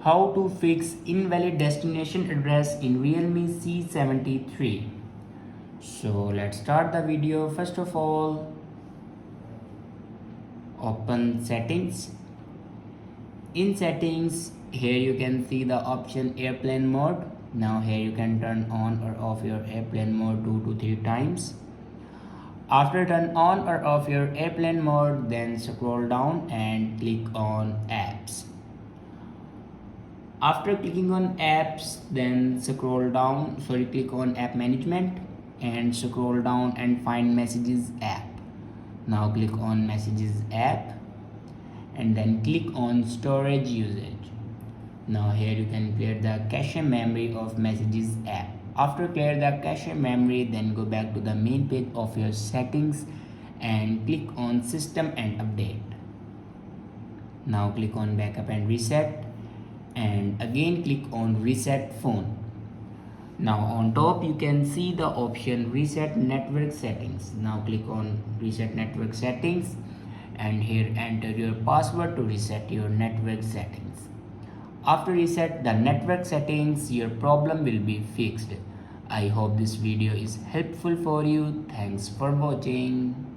How to fix invalid destination address in Realme C73. So let's start the video. First of all, open settings. In settings, here you can see the option airplane mode. Now here you can turn on or off your airplane mode 2 to 3 times. After turn on or off your airplane mode, then scroll down and click on apps. After clicking on apps, then click on app management and scroll down and find messages app. Now click on messages app and then click on storage usage. Now here you can clear the cache memory of messages app. After clear the cache memory, then go back to the main page of your settings and click on system and update. Now click on backup and reset and again click on reset phone. Now on top you can see the option reset network settings. Now click on reset network settings and here enter your password to reset your network settings. After reset the network settings, your problem will be fixed. I hope this video is helpful for you. Thanks for watching.